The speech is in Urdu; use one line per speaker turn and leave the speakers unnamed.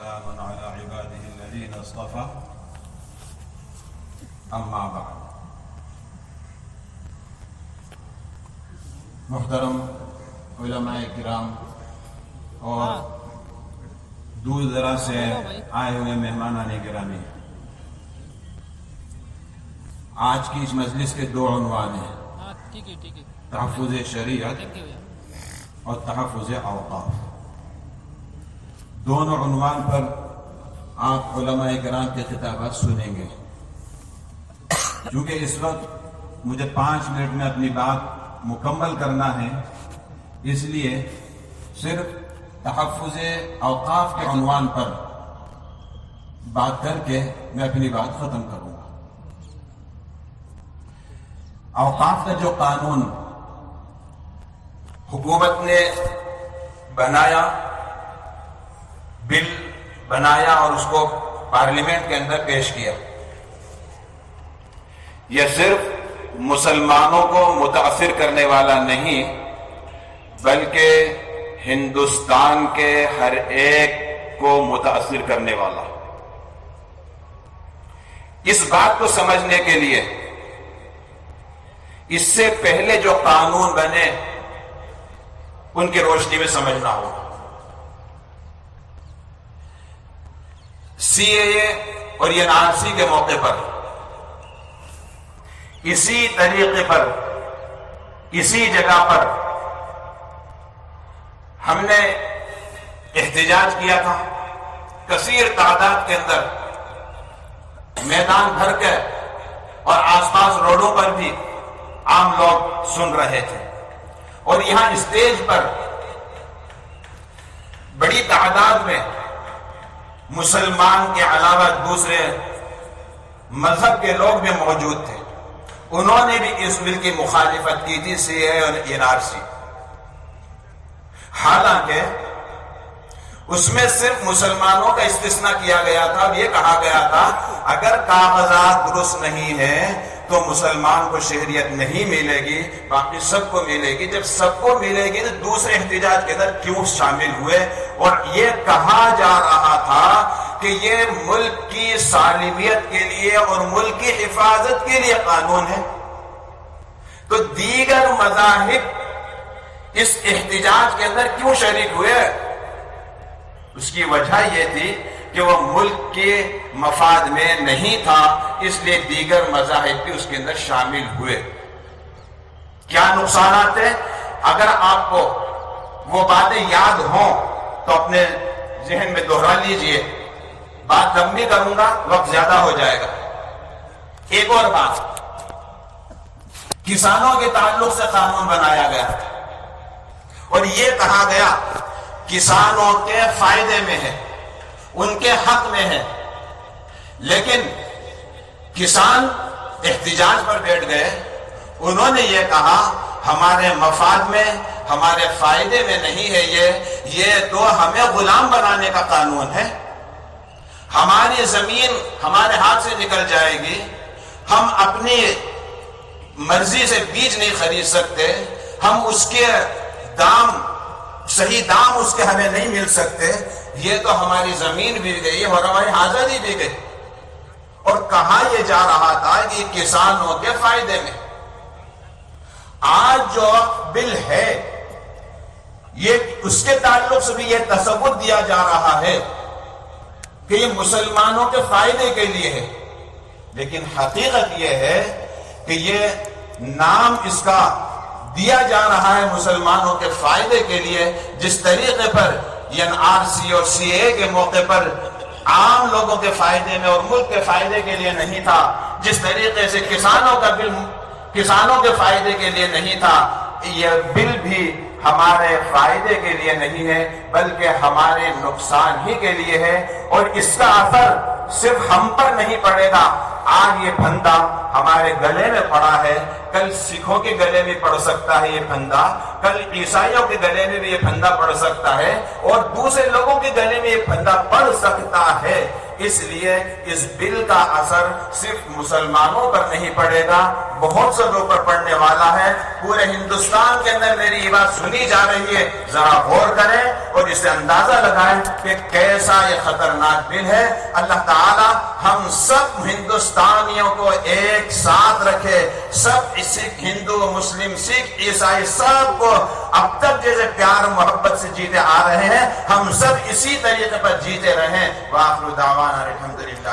سلام على عباده الذين اصطفى اما بعد. محترم علماء کرام اور دور دراز سے آئے ہوئے مہمانان گرامی، آج کی اس مجلس کے دو عنوان ہیں: تحفظ شریعت اور تحفظ اوقاف. دونوں عنوان پر آپ علماء کرام کے خطابات سنیں گے. چونکہ اس وقت مجھے 5 منٹ میں اپنی بات مکمل کرنا ہے، اس لیے صرف تحفظ اوقاف کے عنوان پر بات کر کے میں اپنی بات ختم کروں گا. اوقاف کا جو قانون حکومت نے بنایا، بل بنایا اور اس کو پارلیمنٹ کے اندر پیش کیا، یہ صرف مسلمانوں کو متاثر کرنے والا نہیں بلکہ ہندوستان کے ہر ایک کو متاثر کرنے والا. اس بات کو سمجھنے کے لیے اس سے پہلے جو قانون بنے ان کی روشنی میں سمجھنا ہوگا. سی اے اے اور این آر سی کے موقع پر اسی طریقے پر اسی جگہ پر ہم نے احتجاج کیا تھا. کثیر تعداد کے اندر میدان بھر کے اور آس پاس روڈوں پر بھی عام لوگ سن رہے تھے، اور یہاں اسٹیج پر بڑی تعداد میں مسلمان کے علاوہ دوسرے مذہب کے لوگ بھی موجود تھے. انہوں نے بھی اس بل کی مخالفت کی تھی، سی اے اور این آر سی. حالانکہ اس میں صرف مسلمانوں کا استثناء کیا گیا تھا. اب یہ کہا گیا تھا اگر کاغذات درست نہیں ہیں تو مسلمان کو شہریت نہیں ملے گی، باقی سب کو ملے گی. جب سب کو ملے گی تو دوسرے احتجاج کے اندر کیوں شامل ہوئے؟ اور یہ کہا جا رہا تھا کہ یہ ملک کی سالمیت کے لیے اور ملک کی حفاظت کے لیے قانون ہے. تو دیگر مذاہب اس احتجاج کے اندر کیوں شریک ہوئے؟ اس کی وجہ یہ تھی کہ وہ ملک کے مفاد میں نہیں تھا، اس لیے دیگر مذاہب بھی اس کے اندر شامل ہوئے. کیا نقصانات ہیں؟ اگر آپ کو وہ باتیں یاد ہوں تو اپنے ذہن میں دہرا لیجئے. بات لمبی کروں گا، وقت زیادہ ہو جائے گا. ایک اور بات، کسانوں کے تعلق سے قانون بنایا گیا اور یہ کہا گیا کسانوں کے فائدے میں ہے، ان کے حق میں ہے. لیکن کسان احتجاج پر بیٹھ گئے. انہوں نے یہ کہا ہمارے مفاد میں، ہمارے فائدے میں نہیں ہے یہ تو ہمیں غلام بنانے کا قانون ہے. ہماری زمین ہمارے ہاتھ سے نکل جائے گی، ہم اپنی مرضی سے بیج نہیں خرید سکتے، ہم اس کے صحیح دام اس کے ہمیں نہیں مل سکتے. یہ تو ہماری زمین بھی گئی اور ہماری آزادی بھی گئی. اور کہا یہ جا رہا تھا کہ کسانوں کے فائدے میں. آج جو بل ہے یہ اس کے تعلق سے بھی یہ تصور دیا جا رہا ہے کہ یہ مسلمانوں کے فائدے کے لیے ہے، لیکن حقیقت یہ ہے کہ یہ نام اس کا دیا جا رہا ہے مسلمانوں کے فائدے کے لیے. جس طریقے پر این آر سی اور سی اے کے موقع پر عام لوگوں کے فائدے میں اور ملک کے فائدے کے لیے نہیں تھا، جس طریقے سے کسانوں کا بل کسانوں کے فائدے کے لیے نہیں تھا، یہ بل بھی ہمارے فائدے کے لیے نہیں ہے بلکہ ہمارے نقصان ہی کے لیے ہے. اور اس کا اثر صرف ہم پر نہیں پڑے گا. آج یہ پھندا ہمارے گلے میں پڑا ہے، کل سکھوں کے گلے میں پڑ سکتا ہے یہ پھندا، کل عیسائیوں کے گلے میں بھی یہ پھندا پڑ سکتا ہے، اور دوسرے لوگوں کے گلے میں یہ پھندا پڑ سکتا ہے. اس لیے اس بل کا اثر صرف مسلمانوں پر نہیں پڑے گا، بہت سے لوگوں پر پڑنے والا ہے۔ پورے ہندوستان کے اندر میری یہ بات سنی جا رہی ہے، ذرا غور کریں اور اس سے اندازہ لگائیں کہ کیسا یہ خطرناک بل ہے۔ اللہ تعالی ہم سب ہندوستانیوں کو ایک ساتھ رکھے، سب سکھ، ہندو، مسلم، سکھ، عیسائی، سب کو اب تک جیسے پیار محبت سے جیتے آ رہے ہیں، ہم سب اسی طریقے پر جیتے رہیں۔ وآخر دعوانا الحمدللہ۔